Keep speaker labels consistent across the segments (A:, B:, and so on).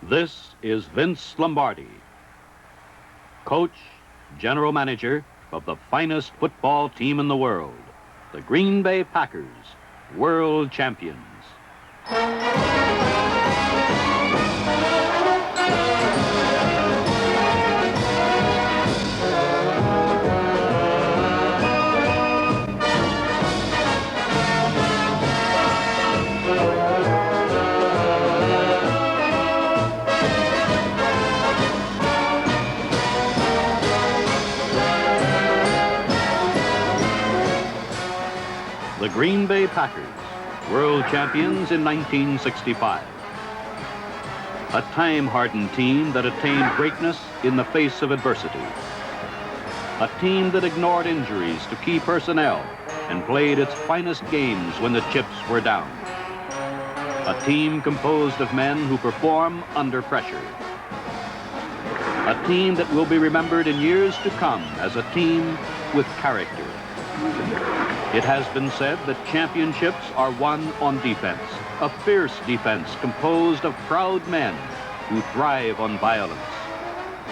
A: This is Vince Lombardi, coach, general manager of the finest football team in the world, the Green Bay Packers, world champions. The Green Bay Packers, world champions in 1965. A time-hardened team that attained greatness in the face of adversity. A team that ignored injuries to key personnel and played its finest games when the chips were down. A team composed of men who perform under pressure. A team that will be remembered in years to come as a team with character. It has been said that championships are won on defense, a fierce defense composed of proud men who thrive on violence.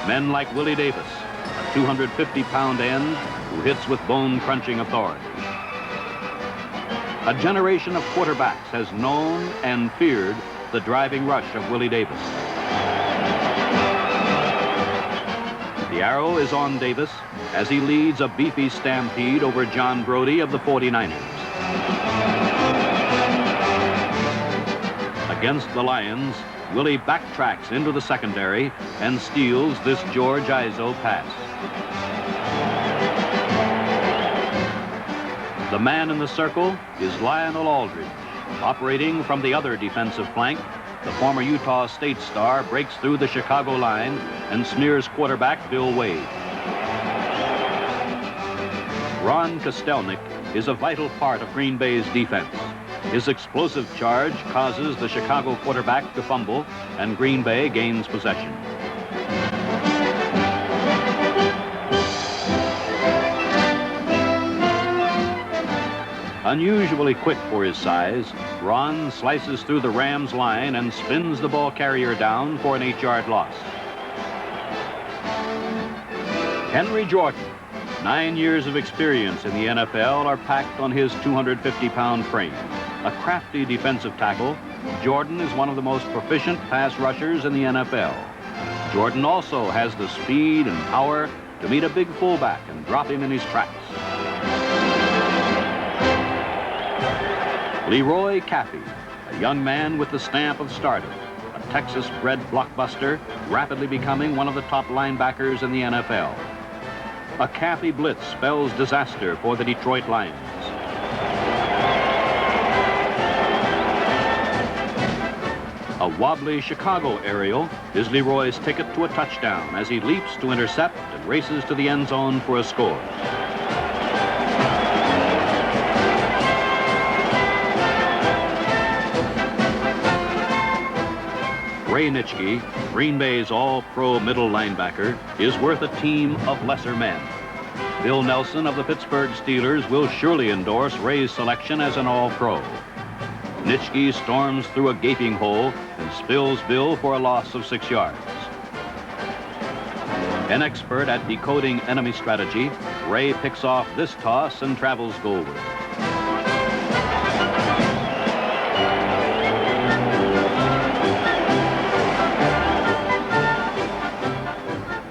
A: Men like Willie Davis, a 250-pound end who hits with bone-crunching authority. A generation of quarterbacks has known and feared the driving rush of Willie Davis. The arrow is on Davis as he leads a beefy stampede over John Brody of the 49ers. Against the Lions, Willie backtracks into the secondary and steals this George Izo pass. The man in the circle is Lionel Aldridge. Operating from the other defensive flank, the former Utah State star breaks through the Chicago line and smears quarterback Bill Wade. Ron Kostelnik is a vital part of Green Bay's defense. His explosive charge causes the Chicago quarterback to fumble, and Green Bay gains possession. Unusually quick for his size, Ron slices through the Rams line and spins the ball carrier down for an 8-yard loss. Henry Jordan, 9 years of experience in the NFL are packed on his 250-pound frame. A crafty defensive tackle, Jordan is one of the most proficient pass rushers in the NFL. Jordan also has the speed and power to meet a big fullback and drop him in his tracks. Leroy Caffey, a young man with the stamp of stardom, a Texas-bred blockbuster, rapidly becoming one of the top linebackers in the NFL. A Caffey blitz spells disaster for the Detroit Lions. A wobbly Chicago aerial is Leroy's ticket to a touchdown as he leaps to intercept and races to the end zone for a score. Ray Nitschke, Green Bay's all-pro middle linebacker, is worth a team of lesser men. Bill Nelson of the Pittsburgh Steelers will surely endorse Ray's selection as an all-pro. Nitschke storms through a gaping hole and spills Bill for a loss of 6 yards. An expert at decoding enemy strategy, Ray picks off this toss and travels goalward.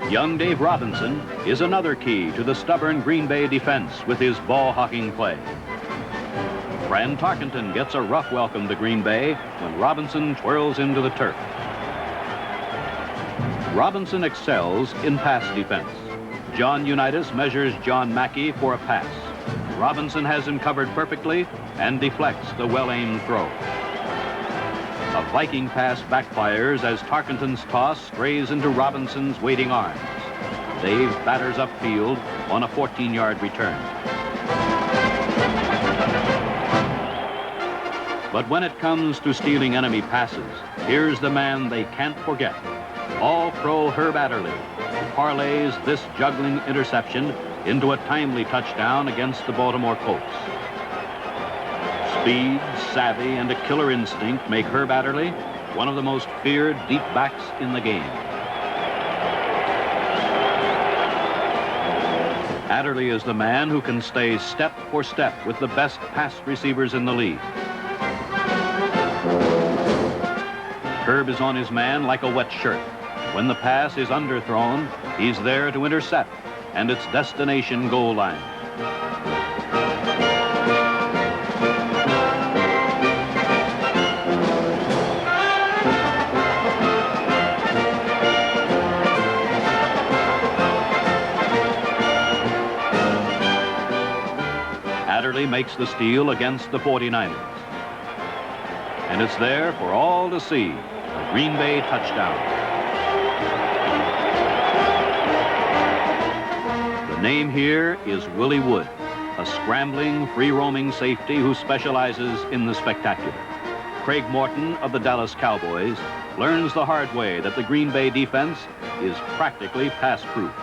A: Young Dave Robinson is another key to the stubborn Green Bay defense with his ball-hawking play. Fran Tarkenton gets a rough welcome to Green Bay when Robinson twirls into the turf. Robinson excels in pass defense. John Unitas measures John Mackey for a pass. Robinson has him covered perfectly and deflects the well-aimed throw. A Viking pass backfires as Tarkenton's toss strays into Robinson's waiting arms. Dave batters upfield on a 14-yard return. But when it comes to stealing enemy passes, here's the man they can't forget. All-pro Herb Adderley, who parlays this juggling interception into a timely touchdown against the Baltimore Colts. Speed, savvy, and a killer instinct make Herb Adderley one of the most feared deep backs in the game. Adderley is the man who can stay step for step with the best pass receivers in the league. Herb is on his man like a wet shirt. When the pass is underthrown, he's there to intercept, and its destination goal line. Adderley makes the steal against the 49ers. And it's there for all to see, a Green Bay touchdown. The name here is Willie Wood, a scrambling, free-roaming safety who specializes in the spectacular. Craig Morton of the Dallas Cowboys learns the hard way that the Green Bay defense is practically pass-proof.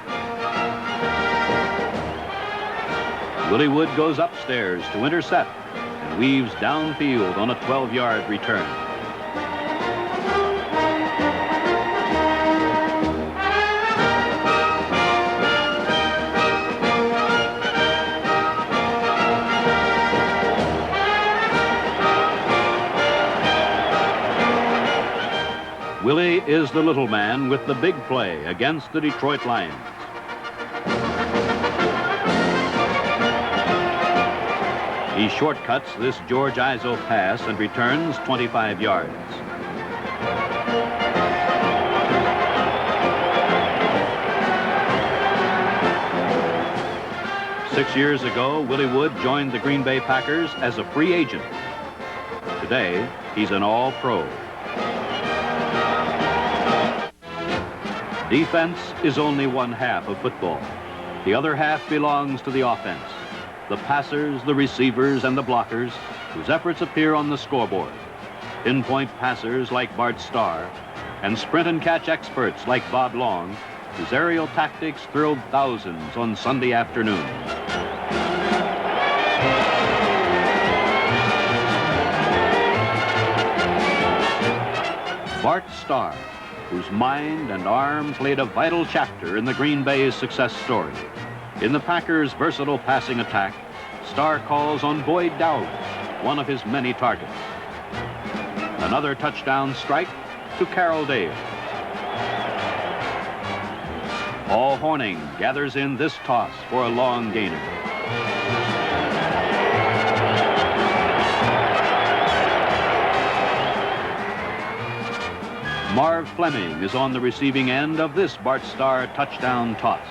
A: Willie Wood goes upstairs to intercept and weaves downfield on a 12-yard return. Willie is the little man with the big play against the Detroit Lions. He shortcuts this George Izo pass and returns 25 yards. Six years ago, Willie Wood joined the Green Bay Packers as a free agent. Today, he's an all-pro. Defense is only one half of football. The other half belongs to the offense. The passers, the receivers, and the blockers whose efforts appear on the scoreboard. Pinpoint passers like Bart Starr, and sprint and catch experts like Bob Long, whose aerial tactics thrilled thousands on Sunday afternoon. Bart Starr, whose mind and arm played a vital chapter in the Green Bay's success story. In the Packers' versatile passing attack, Starr calls on Boyd Dowler, one of his many targets. Another touchdown strike to Carroll Dale. Paul Hornung gathers in this toss for a long gainer. Marv Fleming is on the receiving end of this Bart Starr touchdown toss.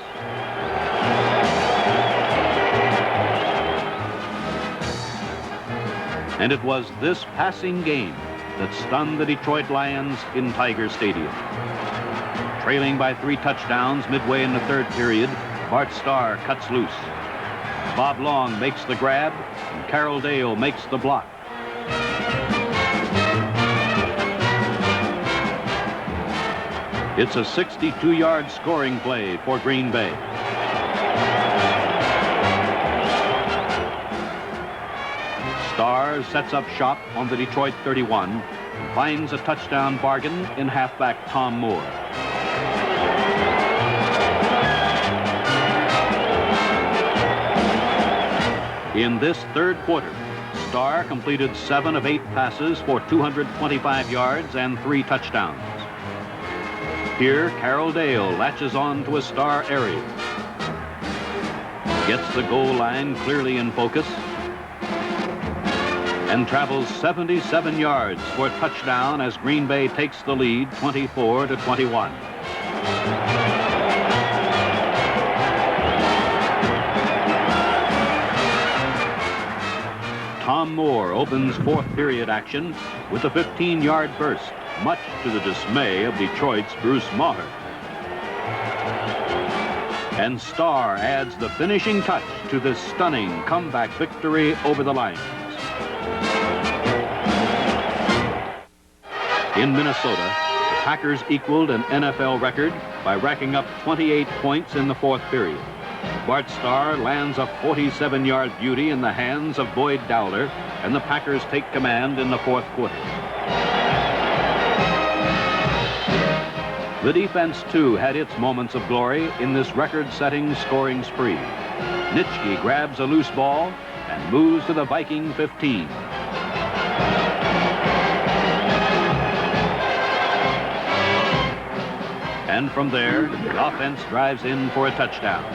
A: And it was this passing game that stunned the Detroit Lions in Tiger Stadium. Trailing by 3 touchdowns midway in the third period, Bart Starr cuts loose. Bob Long makes the grab, and Carroll Dale makes the block. It's a 62-yard scoring play for Green Bay. Starr sets up shop on the Detroit 31 and finds a touchdown bargain in halfback Tom Moore. In this third quarter, Starr completed 7 of 8 passes for 225 yards and 3 touchdowns. Here, Carroll Dale latches on to a Starr area. Gets the goal line clearly in focus and travels 77 yards for a touchdown as Green Bay takes the lead 24-21. Tom Moore opens fourth period action with a 15-yard burst, much to the dismay of Detroit's Bruce Maher. And Starr adds the finishing touch to this stunning comeback victory over the Lions. In Minnesota, the Packers equaled an NFL record by racking up 28 points in the fourth period. Bart Starr lands a 47-yard beauty in the hands of Boyd Dowler, and the Packers take command in the fourth quarter. The defense, too, had its moments of glory in this record-setting scoring spree. Nitschke grabs a loose ball and moves to the Viking 15. And from there, the offense drives in for a touchdown.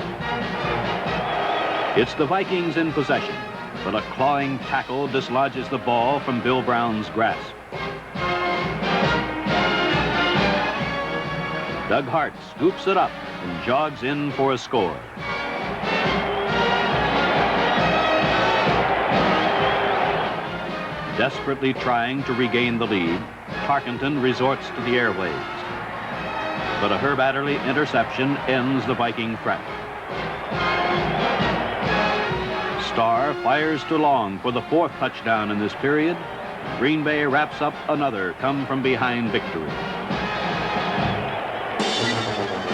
A: It's the Vikings in possession, but a clawing tackle dislodges the ball from Bill Brown's grasp. Doug Hart scoops it up and jogs in for a score. Desperately trying to regain the lead, Tarkenton resorts to the airwaves. But a Herb Adderley interception ends the Viking threat. Starr fires to Long for the 4th touchdown in this period. Green Bay wraps up another come-from-behind victory.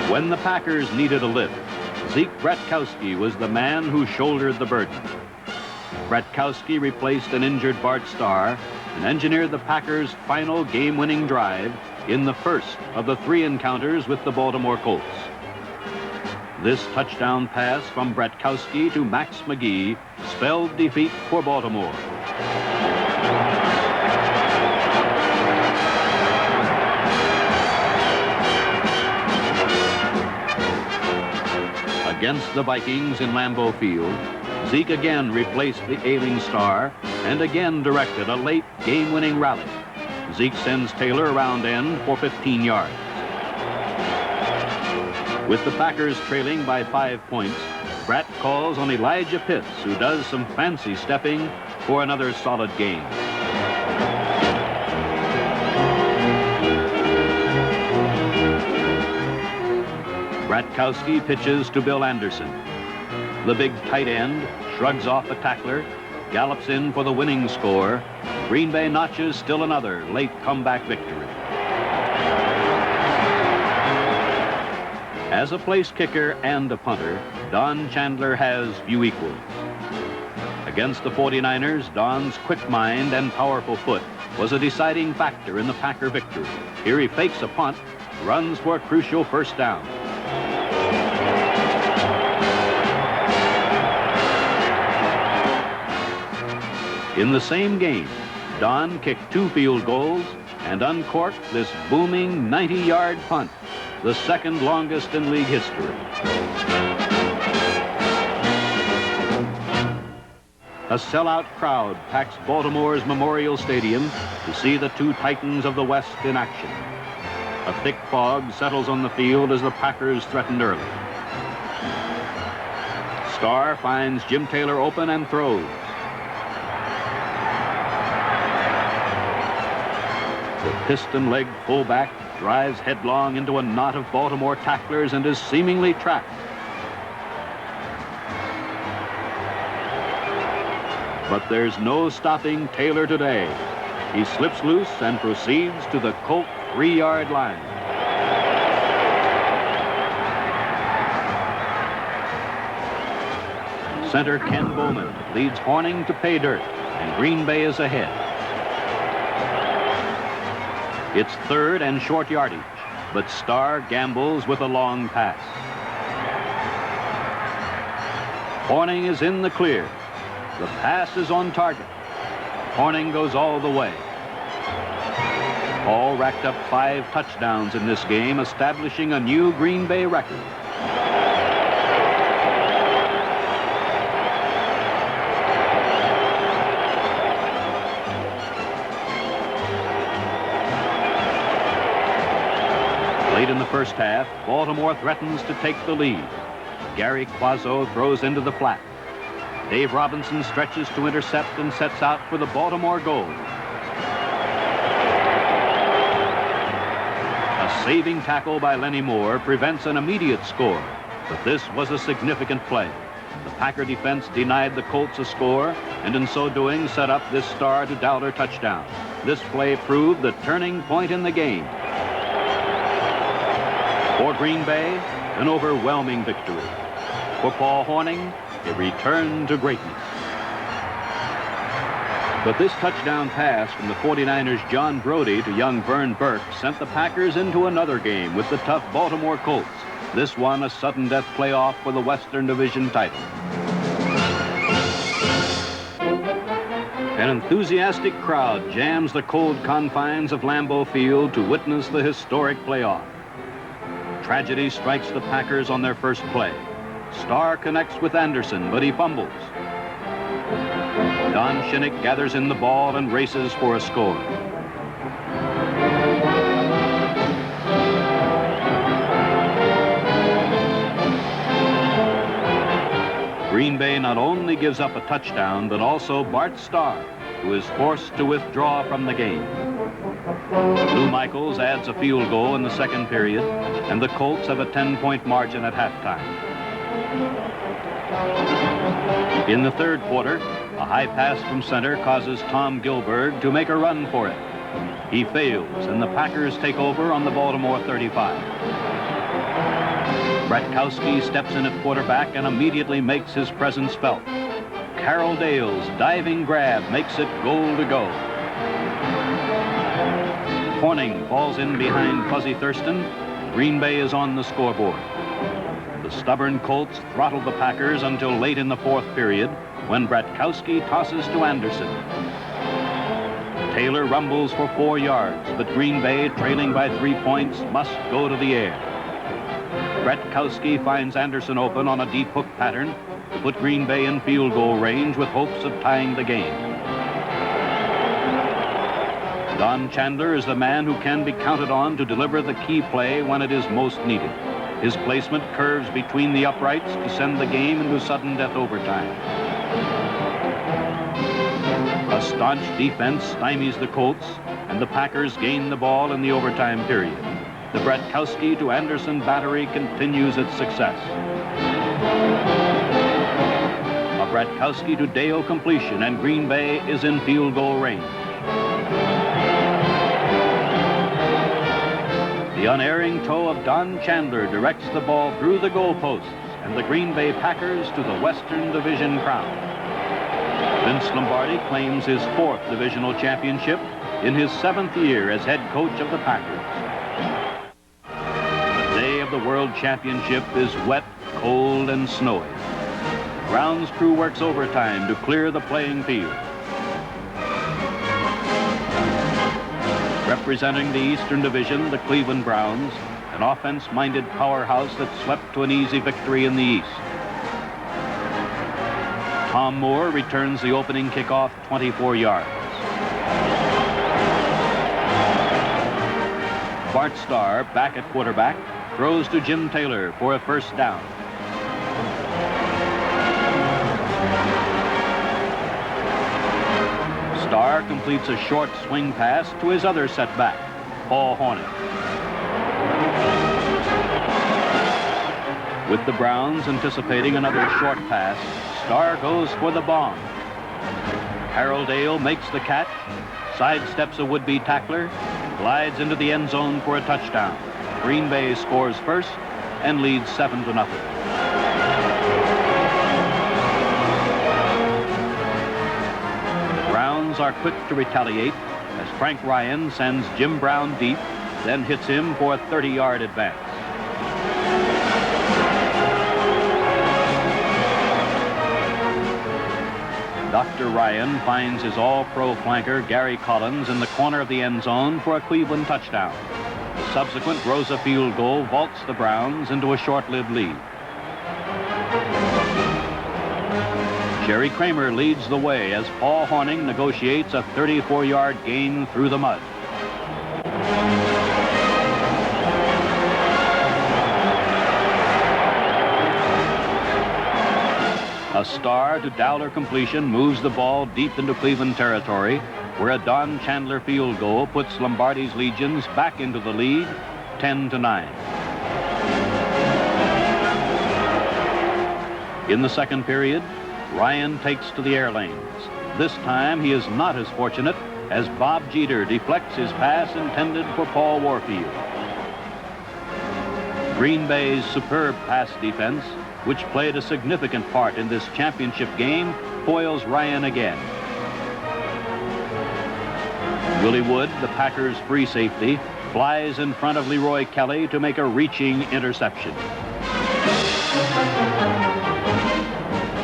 A: When the Packers needed a lift, Zeke Bratkowski was the man who shouldered the burden. Bratkowski replaced an injured Bart Starr and engineered the Packers' final game-winning drive in the first of the 3 encounters with the Baltimore Colts. This touchdown pass from Bratkowski to Max McGee spelled defeat for Baltimore. Against the Vikings in Lambeau Field, Zeke again replaced the ailing Starr and again directed a late game-winning rally. Zeke sends Taylor around end for 15 yards. With the Packers trailing by 5 points, Bratt calls on Elijah Pitts, who does some fancy stepping for another solid game. Bratkowski pitches to Bill Anderson. The big tight end shrugs off a tackler, gallops in for the winning score. Green Bay notches still another late comeback victory. As a place kicker and a punter, Don Chandler has few equals. Against the 49ers, Don's quick mind and powerful foot was a deciding factor in the Packer victory. Here he fakes a punt, runs for a crucial first down. In the same game, Don kicked 2 field goals and uncorked this booming 90-yard punt, the second longest in league history. A sellout crowd packs Baltimore's Memorial Stadium to see the 2 Titans of the West in action. A thick fog settles on the field as the Packers threatened early. Starr finds Jim Taylor open and throws. The piston-legged fullback drives headlong into a knot of Baltimore tacklers and is seemingly trapped. But there's no stopping Taylor today. He slips loose and proceeds to the Colt 3-yard line. Center Ken Bowman leads Horning to pay dirt, and Green Bay is ahead. It's 3rd and short yardage, but Starr gambles with a long pass. Horning is in the clear. The pass is on target. Horning goes all the way. Hall racked up 5 touchdowns in this game, establishing a new Green Bay record. Late in the first half, Baltimore threatens to take the lead. Gary Quazzo throws into the flat. Dave Robinson stretches to intercept and sets out for the Baltimore goal. A saving tackle by Lenny Moore prevents an immediate score, but this was a significant play. The Packer defense denied the Colts a score, and in so doing set up this Starr to Dowler touchdown. This play proved the turning point in the game. For Green Bay, an overwhelming victory. For Paul Horning, a return to greatness. But this touchdown pass from the 49ers' John Brody to young Vern Burke sent the Packers into another game with the tough Baltimore Colts. This one a sudden death playoff for the Western Division title. An enthusiastic crowd jams the cold confines of Lambeau Field to witness the historic playoff. Tragedy strikes the Packers on their first play. Starr connects with Anderson, but he fumbles. Don Shinnick gathers in the ball and races for a score. Green Bay not only gives up a touchdown, but also Bart Starr, who is forced to withdraw from the game. Lou Michaels adds a field goal in the second period, and the Colts have a 10-point margin at halftime. In the third quarter, a high pass from center causes Tom Gilberg to make a run for it. He fails, and the Packers take over on the Baltimore 35. Bratkowski steps in at quarterback and immediately makes his presence felt. Carroll Dale's diving grab makes it goal to go. Horning falls in behind Fuzzy Thurston. Green Bay is on the scoreboard. The stubborn Colts throttle the Packers until late in the fourth period, when Bratkowski tosses to Anderson. Taylor rumbles for 4 yards, but Green Bay, trailing by 3 points, must go to the air. Bratkowski finds Anderson open on a deep hook pattern to put Green Bay in field goal range with hopes of tying the game. Don Chandler is the man who can be counted on to deliver the key play when it is most needed. His placement curves between the uprights to send the game into sudden death overtime. A staunch defense stymies the Colts, and the Packers gain the ball in the overtime period. The Bratkowski to Anderson battery continues its success. A Bratkowski to Dale completion, and Green Bay is in field goal range. The unerring toe of Don Chandler directs the ball through the goalposts, and the Green Bay Packers to the Western Division crown. Vince Lombardi claims his 4th divisional championship in his 7th year as head coach of the Packers. The day of the World Championship is wet, cold, and snowy. Grounds crew works overtime to clear the playing field. Representing the Eastern Division, the Cleveland Browns, an offense-minded powerhouse that swept to an easy victory in the East. Tom Moore returns the opening kickoff 24 yards. Bart Starr, back at quarterback, throws to Jim Taylor for a first down. Starr completes a short swing pass to his other setback, Paul Horning. With the Browns anticipating another short pass, Starr goes for the bomb. Harold Dale makes the catch, sidesteps a would-be tackler, glides into the end zone for a touchdown. Green Bay scores first and leads 7-0. The Browns are quick to retaliate as Frank Ryan sends Jim Brown deep, then hits him for a 30-yard advance. Dr. Ryan finds his all-pro flanker Gary Collins in the corner of the end zone for a Cleveland touchdown. The subsequent Rosa field goal vaults the Browns into a short-lived lead. Jerry Kramer leads the way as Paul Horning negotiates a 34-yard gain through the mud. A Starr to Dowler completion moves the ball deep into Cleveland territory, where a Don Chandler field goal puts Lombardi's Legions back into the lead, 10-9. In the second period, Ryan takes to the air lanes. This time he is not as fortunate as Bob Jeter deflects his pass intended for Paul Warfield. Green Bay's superb pass defense, which played a significant part in this championship game, foils Ryan again. Willie Wood, the Packers' free safety, flies in front of Leroy Kelly to make a reaching interception.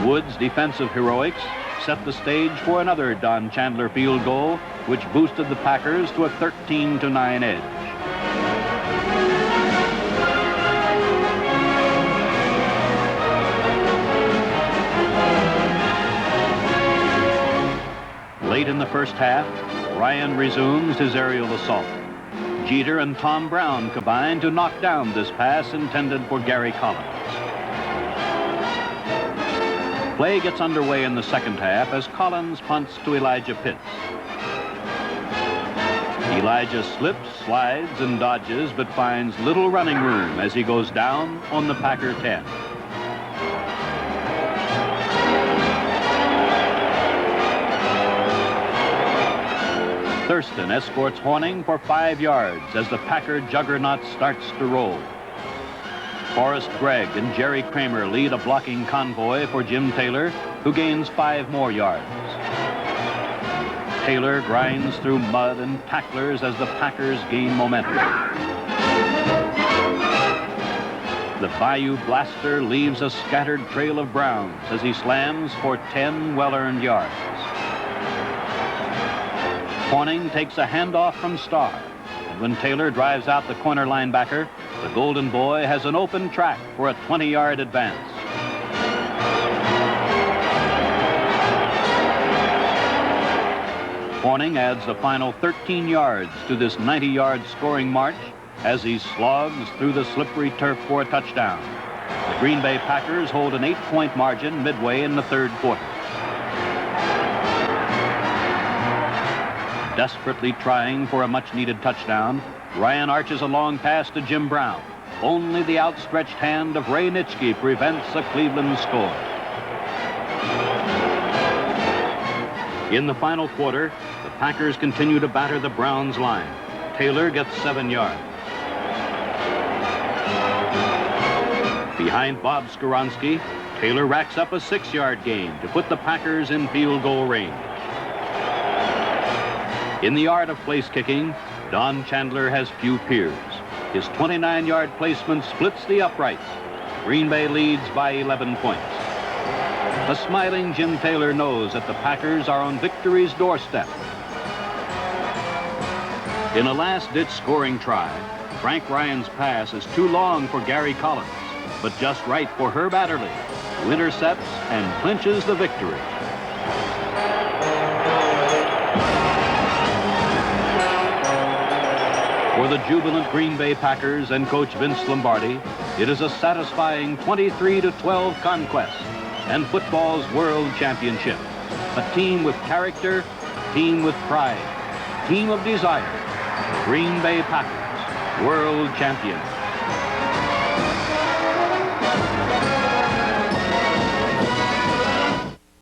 A: Wood's defensive heroics set the stage for another Don Chandler field goal, which boosted the Packers to a 13-9 edge. Late in the first half, Ryan resumes his aerial assault. Jeter and Tom Brown combine to knock down this pass intended for Gary Collins. Play gets underway in the second half as Collins punts to Elijah Pitts. Elijah slips, slides, and dodges, but finds little running room as he goes down on the Packer 10. Thurston escorts Horning for 5 yards as the Packer juggernaut starts to roll. Forrest Gregg and Jerry Kramer lead a blocking convoy for Jim Taylor, who gains 5 more yards. Taylor grinds through mud and tacklers as the Packers gain momentum. The Bayou Blaster leaves a scattered trail of Browns as he slams for 10 well-earned yards. Horning takes a handoff from Starr, and when Taylor drives out the corner linebacker, the Golden Boy has an open track for a 20-yard advance. Horning adds the final 13 yards to this 90-yard scoring march as he slogs through the slippery turf for a touchdown. The Green Bay Packers hold an 8-point margin midway in the third quarter. Desperately trying for a much-needed touchdown, Ryan arches a long pass to Jim Brown. Only the outstretched hand of Ray Nitschke prevents a Cleveland score. In the final quarter, the Packers continue to batter the Browns line. Taylor gets 7 yards. Behind Bob Skoronski, Taylor racks up a 6-yard gain to put the Packers in field goal range. In the art of place kicking, Don Chandler has few peers. His 29-yard placement splits the uprights. Green Bay leads by 11 points. The smiling Jim Taylor knows that the Packers are on victory's doorstep. In a last-ditch scoring try, Frank Ryan's pass is too long for Gary Collins, but just right for Herb Adderley, who intercepts and clinches the victory. For the jubilant Green Bay Packers and coach Vince Lombardi, it is a satisfying 23-12 conquest and football's world championship. A team with character, a team with pride, a team of desire. The Green Bay Packers, world champions.